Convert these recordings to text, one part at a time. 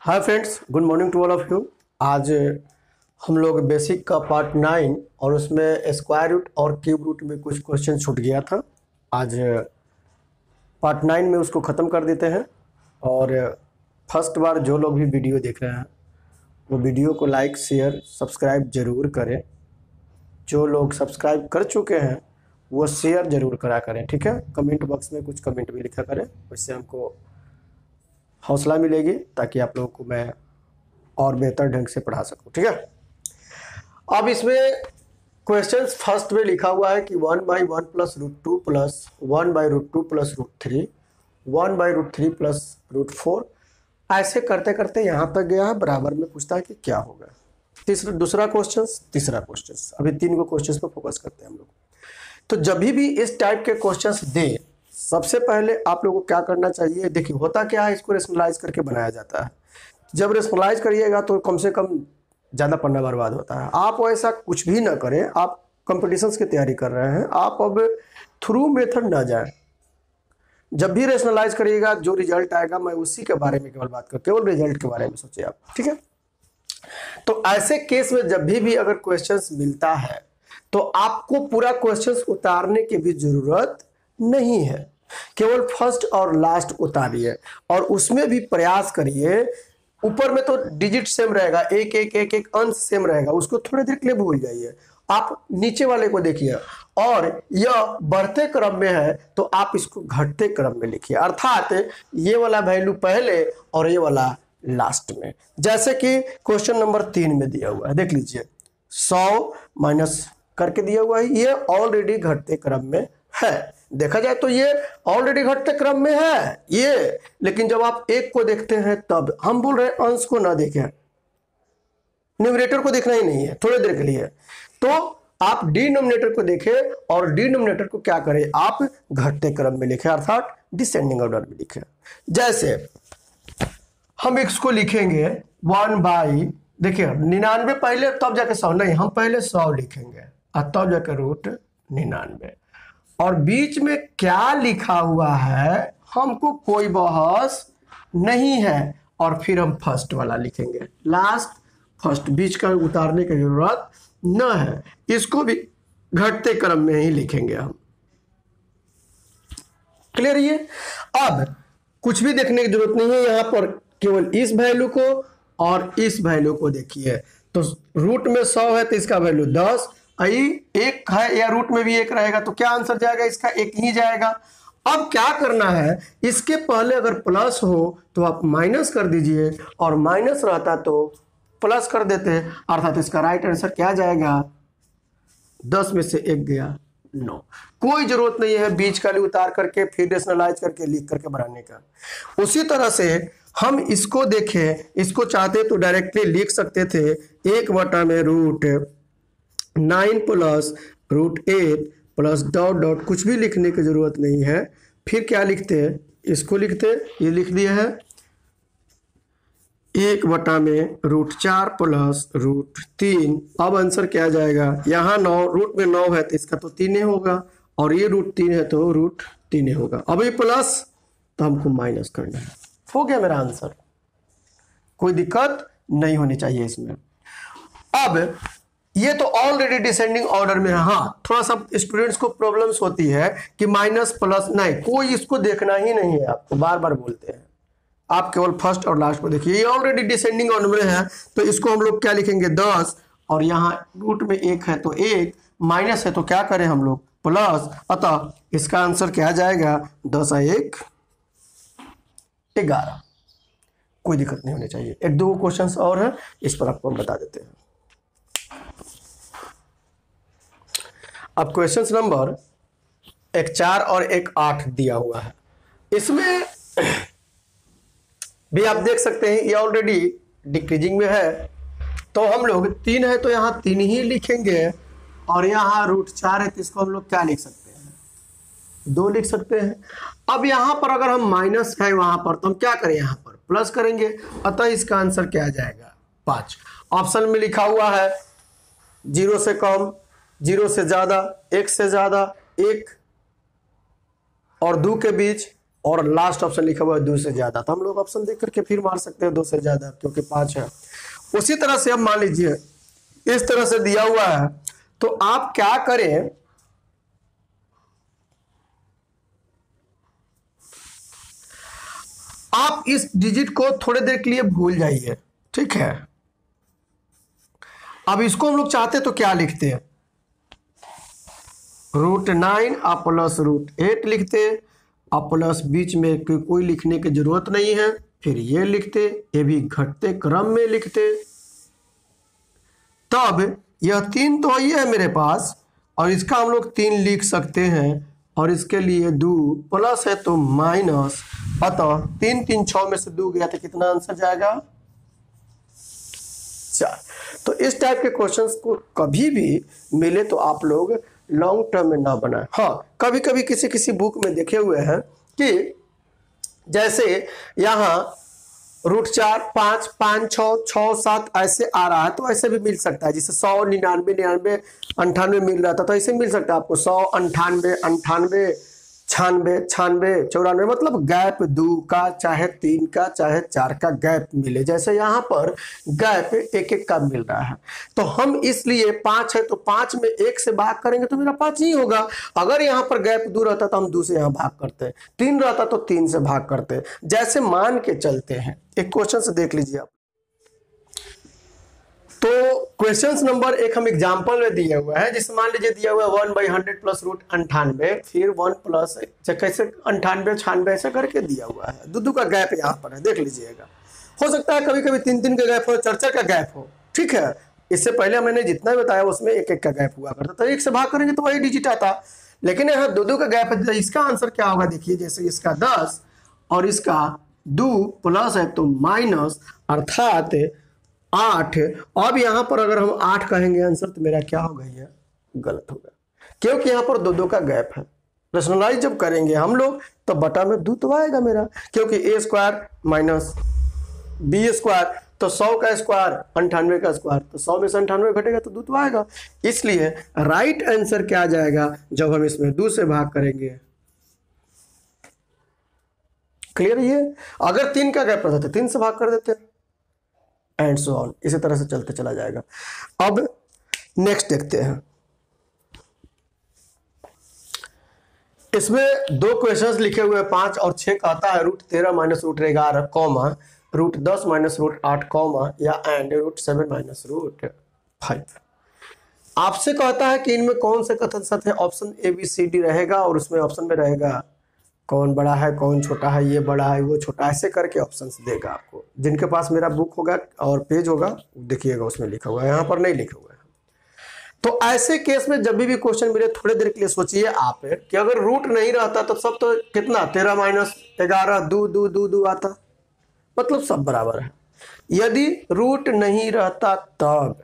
Hi friends, good morning to all of you. आज हम लोग बेसिक का पार्ट 9 और उसमें स्क्वायर रूट और क्यूब रूट में कुछ क्वेश्चन छूट गया था। आज पार्ट 9 में उसको ख़त्म कर देते हैं। और फर्स्ट बार जो लोग भी वीडियो देख रहे हैं वो वीडियो को लाइक शेयर सब्सक्राइब ज़रूर करें। जो लोग सब्सक्राइब कर चुके हैं वो शेयर ज़रूर करा करें, ठीक है। कमेंट बॉक्स में कुछ कमेंट भी लिखा करें, उससे हमको हौसला मिलेगी ताकि आप लोगों को मैं और बेहतर ढंग से पढ़ा सकूं, ठीक है। अब इसमें क्वेश्चंस फर्स्ट में लिखा हुआ है कि 1/1 प्लस √2 प्लस 1/√2 प्लस √3 1/√3 प्लस √4 ऐसे करते करते यहाँ तक गया है। बराबर में पूछता है कि क्या होगा। दूसरा क्वेश्चन, अभी 3 क्वेश्चन पर फोकस करते हैं हम लोग। तो जब भी इस टाइप के क्वेश्चंस दे, सबसे पहले आप लोगों को क्या करना चाहिए, देखिए होता क्या है, इसको रेशनलाइज करके बनाया जाता है। जब रेशनलाइज करिएगा तो कम से कम ज़्यादा पढ़ना बर्बाद होता है। आप ऐसा कुछ भी ना करें, आप कंपटीशंस की तैयारी कर रहे हैं, आप अब थ्रू मेथड ना जाएं। जब भी रेशनलाइज करिएगा जो रिजल्ट आएगा मैं उसी के बारे में केवल बात कर, केवल रिजल्ट के बारे में सोचिए आप, ठीक है। तो ऐसे केस में जब भी अगर क्वेश्चंस मिलता है तो आपको पूरा क्वेश्चंस उतारने की भी जरूरत नहीं है, केवल फर्स्ट और लास्ट उतारिए और उसमें भी प्रयास करिए। ऊपर में तो डिजिट सेम रहेगा, एक एक एक एक अंश सेम रहेगा, उसको थोड़ी देर के लिए भूल जाइए। आप नीचे वाले को देखिए और यह बढ़ते क्रम में है तो आप इसको घटते क्रम में लिखिए, अर्थात ये वाला वैल्यू पहले और ये वाला लास्ट में। जैसे कि क्वेश्चन नंबर 3 में दिया हुआ है, देख लीजिए 100 माइनस करके दिया हुआ है, ये ऑलरेडी घटते क्रम में है। देखा जाए तो ये ऑलरेडी घटते क्रम में है ये, लेकिन जब आप एक को देखते हैं तब हम बोल रहे हैं अंश को ना देखें, न्यूमरेटर को देखना ही नहीं है थोड़ी देर के लिए। तो आप डिनोमिनेटर को देखें और डिनोमिनेटर को क्या करें, आप घटते क्रम में लिखें, अर्थात डिसेंडिंग ऑर्डर में लिखें। जैसे हम इसको लिखेंगे 1/, देखिए 99 पहले तब जाके 100 नहीं, हम पहले 100 लिखेंगे और तब जाकर √99 और बीच में क्या लिखा हुआ है हमको कोई बहस नहीं है। और फिर हम फर्स्ट वाला लिखेंगे, लास्ट फर्स्ट, बीच का उतारने की जरूरत न है। इसको भी घटते क्रम में ही लिखेंगे हम। क्लियर? ये अब कुछ भी देखने की जरूरत नहीं है, यहां पर केवल इस वैल्यू को और इस वैल्यू को देखिए। तो रूट में 100 है तो इसका वैल्यू 10, एक है या रूट में भी 1 रहेगा तो क्या आंसर जाएगा, इसका 1 ही जाएगा। अब क्या करना है, इसके पहले अगर प्लस हो तो आप माइनस कर दीजिए और माइनस रहता तो प्लस कर देते हैं, अर्थात इसका राइट आंसर क्या जाएगा, 10 में से 1 गया 9। कोई जरूरत नहीं है बीच का उतार करके फिर रेशनलाइज करके लिख करके बनाने का। उसी तरह से हम इसको देखें, इसको चाहते तो डायरेक्टली लिख सकते थे 1/में √9 प्लस √8 प्लस डॉट डॉट, कुछ भी लिखने की जरूरत नहीं है। फिर क्या लिखते हैं, इसको लिखते, ये लिख दिया है 1/में √4 प्लस √3। अब आंसर क्या जाएगा, यहाँ 9, रूट में 9 है तो इसका तो 3 होगा और ये √3 है तो √3 होगा। अब ये प्लस तो हमको माइनस करना है। हो गया मेरा आंसर, कोई दिक्कत नहीं होनी चाहिए इसमें। अब ये तो ऑलरेडी डिसेंडिंग ऑर्डर में है। हाँ, थोड़ा सा स्टूडेंट्स को प्रॉब्लम्स होती है कि माइनस प्लस नहीं, कोई इसको देखना ही नहीं है, आपको बार बार बोलते हैं, आप केवल फर्स्ट और लास्ट को देखिए। ये ऑलरेडी डिसेंडिंग ऑर्डर में है तो इसको हम लोग क्या लिखेंगे 10, और यहाँ रूट में 1 है तो 1, माइनस है तो क्या करें हम लोग प्लस, अतः इसका आंसर क्या जाएगा 10 और 1 11। कोई दिक्कत नहीं होनी चाहिए। 1-2 क्वेश्चंस और है, इस पर आपको हम बता देते हैं। अब क्वेश्चन नंबर 4 और 8 दिया हुआ है। इसमें भी आप देख सकते हैं ये ऑलरेडी डिक्रीजिंग में है, तो हम लोग 3 है तो यहाँ 3 ही लिखेंगे और यहाँ √4 है तो इसको हम लोग क्या लिख सकते हैं, 2 लिख सकते हैं। अब यहाँ पर अगर हम माइनस है वहां पर तो हम क्या करें, यहाँ पर प्लस करेंगे, अतः इसका आंसर क्या जाएगा 5। ऑप्शन में लिखा हुआ है 0 से कम, 0 से ज्यादा, 1 से ज्यादा, 1 और 2 के बीच और लास्ट ऑप्शन लिखा हुआ है 2 से ज्यादा, तो हम लोग ऑप्शन देख करके फिर मार सकते हैं 2 से ज्यादा, क्योंकि 5 है। उसी तरह से अब मान लीजिए इस तरह से दिया हुआ है, तो आप क्या करें, आप इस डिजिट को थोड़ी देर के लिए भूल जाइए, ठीक है। अब इसको हम लोग चाहते तो क्या लिखते हैं, √9 आप प्लस √8 लिखते, आप प्लस बीच में कोई लिखने की जरूरत नहीं है, फिर ये लिखते, ये भी घटते क्रम में लिखते। तब यह 3 तो ये है मेरे पास, और इसका हम लोग 3 लिख सकते हैं, और इसके लिए 2 प्लस है तो माइनस, अतः 3 3 6 में से 2 गया तो कितना आंसर जाएगा 4। तो इस टाइप के क्वेश्चंस को कभी भी मिले तो आप लोग लॉन्ग टर्म में ना बनाएं। हाँ, कभी कभी किसी किसी बुक में देखे हुए हैं कि जैसे यहाँ √4 5 5 6 6 7 ऐसे आ रहा है, तो ऐसे भी मिल सकता है, जैसे 100 99 99 98 मिल रहा था, तो ऐसे मिल सकता है आपको 100 98 98 96 96 94, मतलब गैप 2 का चाहे 3 का चाहे 4 का गैप मिले। जैसे यहाँ पर गैप 1 1 का मिल रहा है, तो हम इसलिए 5 है तो 5 में 1 से भाग करेंगे तो मेरा 5 ही होगा। अगर यहाँ पर गैप 2 रहता तो हम 2 से यहाँ भाग करते, 3 रहता तो 3 से भाग करते, जैसे मान के चलते हैं। एक क्वेश्चन से देख लीजिए आप, तो क्वेश्चन नंबर 1 हम एग्जाम्पल में दिए हुए हैं, जिसमें मान लीजिए दिया हुआ है 1/100 प्लस √98, फिर 1 प्लस कैसे 98 96 ऐसे करके दिया हुआ है। दो का गैप यहाँ पर है, देख लीजिएगा। हो सकता है कभी कभी 3 3 का गैप हो, 4 4 का गैप हो, ठीक है। इससे पहले मैंने जितना बताया उसमें 1 1 का गैप हुआ करता, तो 1 से भाग करेंगे तो वही डिजिट आता, लेकिन यहाँ 2 का गैप है। इसका आंसर क्या होगा देखिए, जैसे इसका 10 और इसका 2 प्लस है तो माइनस, अर्थात 8। अब यहाँ पर अगर हम 8 कहेंगे आंसर, तो मेरा क्या होगा, ये गलत होगा, क्योंकि यहाँ पर 2 का गैप है। रेशनलाइज जब करेंगे हम लोग तो बटा में 2 तो आएगा मेरा, क्योंकि a² माइनस b², तो 100 का स्क्वायर 98 का स्क्वायर, तो 100 में से 98 घटेगा तो 2 तो आएगा। इसलिए राइट आंसर क्या आ जाएगा जब हम इसमें 2 से भाग करेंगे। क्लियर है ये? अगर 3 का गैप रहता तो 3 से भाग कर देते, एंड सो ऑन, इसी तरह से चलते चला जाएगा। अब नेक्स्ट देखते हैं, इसमें 2 क्वेश्चंस लिखे हुए हैं 5 और 6 का आता है √13 माइनस √11 कॉमा √10 माइनस √8 कॉमा या एंड √7 माइनस √5। आपसे कहता है कि इनमें कौन से कथन सत्य है। ऑप्शन ABCD रहेगा, और उसमें ऑप्शन में रहेगा कौन बड़ा है कौन छोटा है, ये बड़ा है वो छोटा, ऐसे करके ऑप्शंस देगा आपको। जिनके पास मेरा बुक होगा और पेज होगा देखिएगा, उसमें लिखा हुआ है, यहाँ पर नहीं लिखा हुआ है। तो ऐसे केस में जब भी क्वेश्चन मिले थोड़ी देर के लिए सोचिए आप कि अगर रूट नहीं रहता तो सब तो कितना 13 माइनस 11 2 2 2 2 आता, मतलब सब बराबर है। यदि रूट नहीं रहता तब,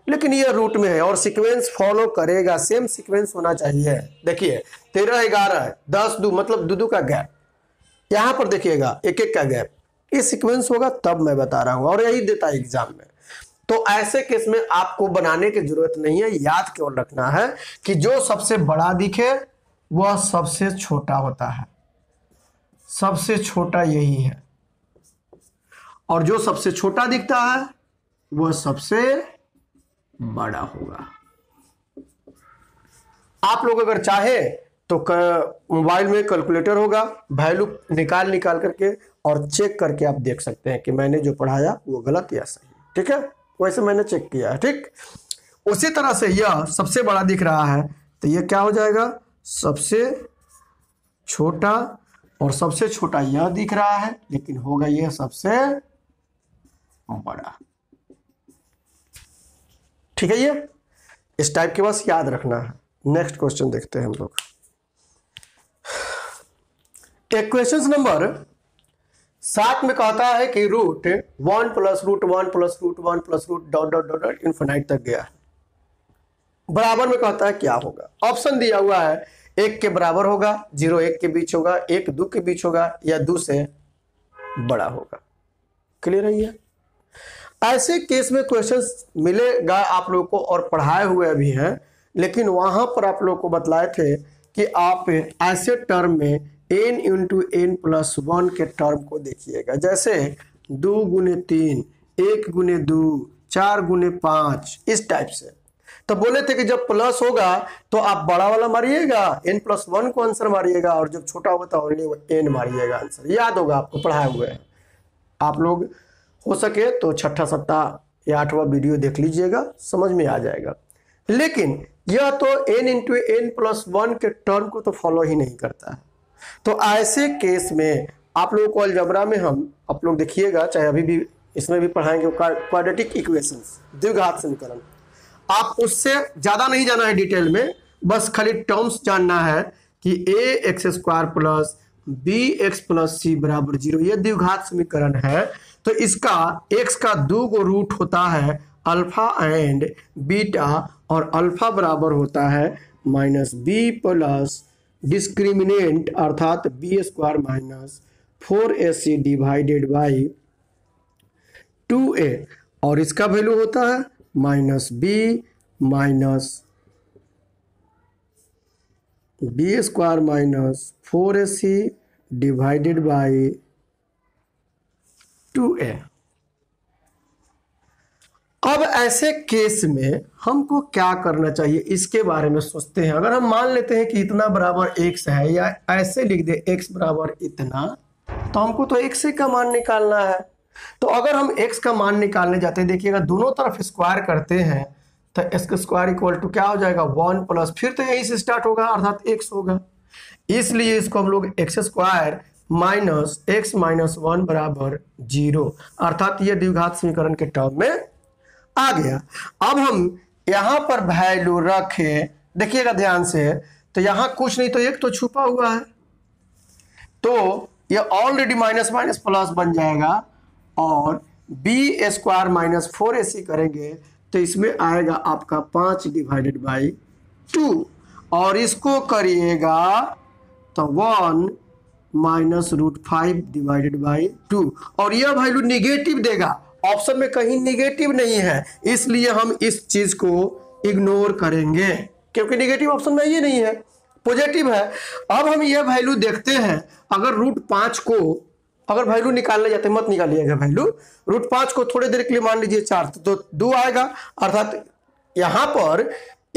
लेकिन ये रूट में है और सीक्वेंस फॉलो करेगा, सेम सीक्वेंस होना चाहिए। देखिए 13 11 10 2, मतलब 2 2 का गैप, यहाँ पर देखिएगा 1 1 का गैप, ये सीक्वेंस होगा तब मैं बता रहा हूँ, और यही देता है एग्जाम में। तो ऐसे केस में आपको बनाने की जरूरत नहीं है, याद केवल रखना है कि जो सबसे बड़ा दिखे वह सबसे छोटा होता है, सबसे छोटा यही है, और जो सबसे छोटा दिखता है वह सबसे बड़ा होगा। आप लोग अगर चाहे तो मोबाइल में कैलकुलेटर होगा, वैल्यू निकाल करके और चेक करके आप देख सकते हैं कि मैंने जो पढ़ाया वो गलत या सही, ठीक है। वैसे मैंने चेक किया है, ठीक। उसी तरह से यह सबसे बड़ा दिख रहा है तो यह क्या हो जाएगा, सबसे छोटा, और सबसे छोटा यह दिख रहा है लेकिन होगा यह सबसे बड़ा, ठीक है। ये इस टाइप के बस याद रखना है। नेक्स्ट क्वेश्चन देखते हैं हम लोग। एक क्वेश्चन नंबर 7 में कहता है कि √1 प्लस √1 प्लस √1 प्लस √... इन्फिनाइट तक गया है। बराबर में कहता है क्या होगा। ऑप्शन दिया हुआ है 1 के बराबर होगा, 0 1 के बीच होगा, 1 2 के बीच होगा, या 2 से बड़ा होगा। क्लियर है ये? ऐसे केस में क्वेश्चंस मिलेगा आप लोगों को, और पढ़ाए हुए भी हैं, लेकिन वहां पर आप लोगों को बतलाए थे कि आप ऐसे टर्म में n इंटू एन प्लस 1 के टर्म को देखिएगा, जैसे 2 गुने 3, 1 गुने 2, 4 गुने 5, इस टाइप से। तो बोले थे कि जब प्लस होगा तो आप बड़ा वाला मारिएगा, n प्लस 1 को आंसर मारिएगा, और जब छोटा होगा तो ओनली n मारिएगा आंसर। याद होगा, आपको पढ़ाए हुए हैं आप लोग, हो सके तो छठा सप्ताह या 8वां वीडियो देख लीजिएगा, समझ में आ जाएगा। लेकिन यह तो n इंटू एन प्लस 1 के टर्म को तो फॉलो ही नहीं करता है। तो ऐसे केस में आप लोगों को अलजबरा में आप लोग देखिएगा, चाहे अभी भी इसमें भी पढ़ाएंगे क्वाड्रेटिक इक्वेशंस, द्विघात समीकरण। आप उससे ज़्यादा नहीं जाना है डिटेल में, बस खाली टर्म्स जानना है कि a x square plus b x plus c बराबर 0, ये द्विघात समीकरण है। तो इसका x का 2 गो रूट होता है अल्फा एंड बीटा, और अल्फा बराबर होता है माइनस बी प्लस डिस्क्रिमिनेंट अर्थात B square minus 4ac divided by 2a, और इसका वैल्यू होता है minus B square minus 4ac divided by 2a। अब ऐसे केस में हमको क्या करना चाहिए, इसके बारे में सोचते हैं। अगर हम मान लेते हैं कि इतना बराबर x है, या ऐसे लिख दे x बराबर इतना, तो हमको तो x का मान निकालना है। तो अगर हम x का मान निकालने जाते हैं, देखिएगा दोनों तरफ स्क्वायर करते हैं तो x स्क्वायर इक्वल टू क्या हो जाएगा 1 प्लस, फिर तो यहीं से स्टार्ट होगा अर्थात x होगा। इसलिए इसको हम लोग x square minus x minus 1 बराबर 0, अर्थात ये द्विघात समीकरण के टर्म में आ गया। अब हम यहाँ पर वैल्यू रखें, देखिएगा ध्यान से, तो यहाँ कुछ नहीं तो एक तो छुपा हुआ है, तो ये ऑलरेडी माइनस माइनस प्लस बन जाएगा, और बी स्क्वायर माइनस 4ac करेंगे तो इसमें आएगा आपका 5 डिवाइडेड बाई 2, और इसको करिएगा तो 1 माइनस रूट 5 डिवाइडेड बाई 2, और यह वैल्यू निगेटिव देगा। ऑप्शन में कहीं निगेटिव नहीं है, इसलिए हम इस चीज को इग्नोर करेंगे, क्योंकि निगेटिव ऑप्शन में ये नहीं है, पॉजिटिव है। अब हम यह वैल्यू देखते हैं, अगर रूट 5 को अगर वैल्यू निकालने जाते, मत निकालिएगा वैल्यू, रूट 5 को थोड़ी देर के लिए मान लीजिए 4, तो 2 आएगा, अर्थात यहां पर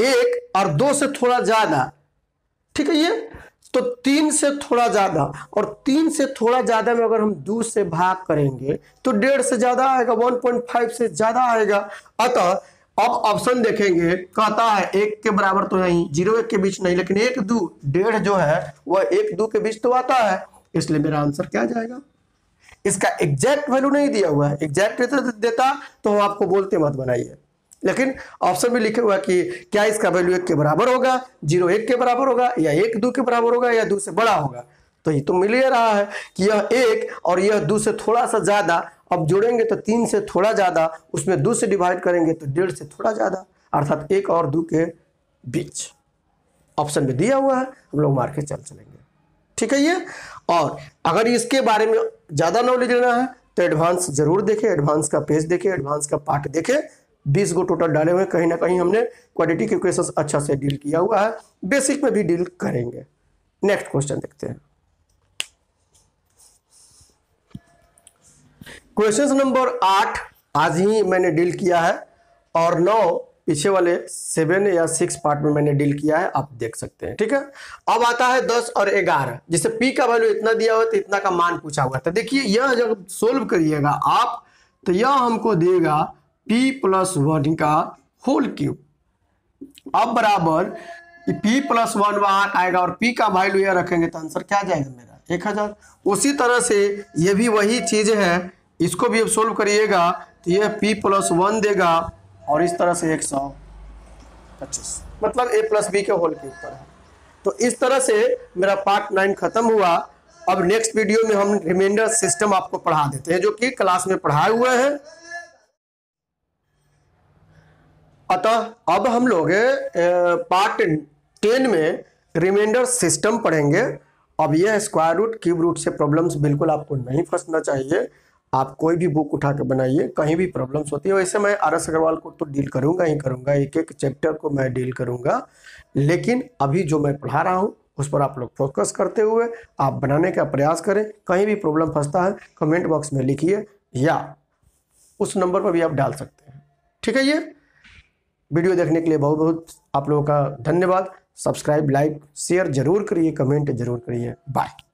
1 और 2 से थोड़ा ज्यादा, ठीक है, ये तो 3 से थोड़ा ज्यादा, और 3 से थोड़ा ज्यादा में अगर हम 2 से भाग करेंगे तो 1.5 से ज्यादा आएगा, 1.5 से ज्यादा आएगा। अतः अब ऑप्शन देखेंगे, कहता है 1 के बराबर तो नहीं, 0 1 के बीच नहीं, लेकिन 1 2 1.5 जो है वह 1 2 के बीच तो आता है, इसलिए मेरा आंसर क्या जाएगा। इसका एग्जैक्ट वैल्यू नहीं दिया हुआ है, एग्जैक्ट देता तो हम आपको बोलते मत बनाइए, लेकिन ऑप्शन में लिखे हुआ है कि क्या इसका वैल्यू 1 के बराबर होगा, 0 1 के बराबर होगा, या 1 2 के बराबर होगा, या 2 से बड़ा होगा। तो ये तो मिल ही रहा है कि यह 1 और यह 2 से थोड़ा सा ज्यादा, अब जोड़ेंगे तो 3 से थोड़ा ज्यादा, उसमें 2 से डिवाइड करेंगे तो 1.5 से थोड़ा ज्यादा, अर्थात 1 और 2 के बीच। ऑप्शन में दिया हुआ है, हम लोग मार के चलेंगे, ठीक है ये। और अगर इसके बारे में ज्यादा नॉलेज लेना है तो एडवांस जरूर देखें, एडवांस का पेज देखें, एडवांस का पार्ट देखें, 20 गो टोटल डाले हुए, कहीं ना कहीं हमने क्वाड्रेटिक इक्वेशंस अच्छा से डील किया हुआ है, बेसिक में भी डील करेंगे। नेक्स्ट क्वेश्चन देखते हैं, क्वेश्चन नंबर 8 आज ही मैंने डील किया है, और 9 पीछे वाले 7 या 6 पार्ट में मैंने डील किया है, आप देख सकते हैं, ठीक है। अब आता है 10 और 11, जिसे p का वैल्यू इतना दिया हुआ तो इतना का मान पूछा हुआ था। देखिए यह जब सोल्व करिएगा आप, तो यह हमको देगा p प्लस 1 का होल क्यूब, अब बराबर p प्लस 1 वहां आएगा, और p का वैल्यू यह रखेंगे तो आंसर क्या जाएगा मेरा 1000। उसी तरह से ये भी वही चीज है, इसको भी अब सोल्व करिएगा तो यह p प्लस 1 देगा, और इस तरह से 125, मतलब a प्लस बी के होल क्यूब पर है। तो इस तरह से मेरा पार्ट 9 खत्म हुआ। अब नेक्स्ट वीडियो में हम रिमाइंडर सिस्टम आपको पढ़ा देते हैं, जो कि क्लास में पढ़ाए हुए हैं। अतः अब हम लोग पार्ट 10 में रिमाइंडर सिस्टम पढ़ेंगे। अब यह स्क्वायर रूट क्यूब रूट से प्रॉब्लम्स बिल्कुल आपको नहीं फंसना चाहिए, आप कोई भी बुक उठा के बनाइए, कहीं भी प्रॉब्लम्स होती है। वैसे मैं RS अग्रवाल को तो डील करूंगा ही करूंगा, एक एक चैप्टर को मैं डील करूंगा, लेकिन अभी जो मैं पढ़ा रहा हूँ उस पर आप लोग फोकस करते हुए आप बनाने का प्रयास करें। कहीं भी प्रॉब्लम फंसता है कमेंट बॉक्स में लिखिए या उस नंबर पर भी आप डाल सकते हैं। ठीक है, ये वीडियो देखने के लिए बहुत बहुत आप लोगों का धन्यवाद। सब्सक्राइब, लाइक, शेयर जरूर करिए, कमेंट जरूर करिए। बाय।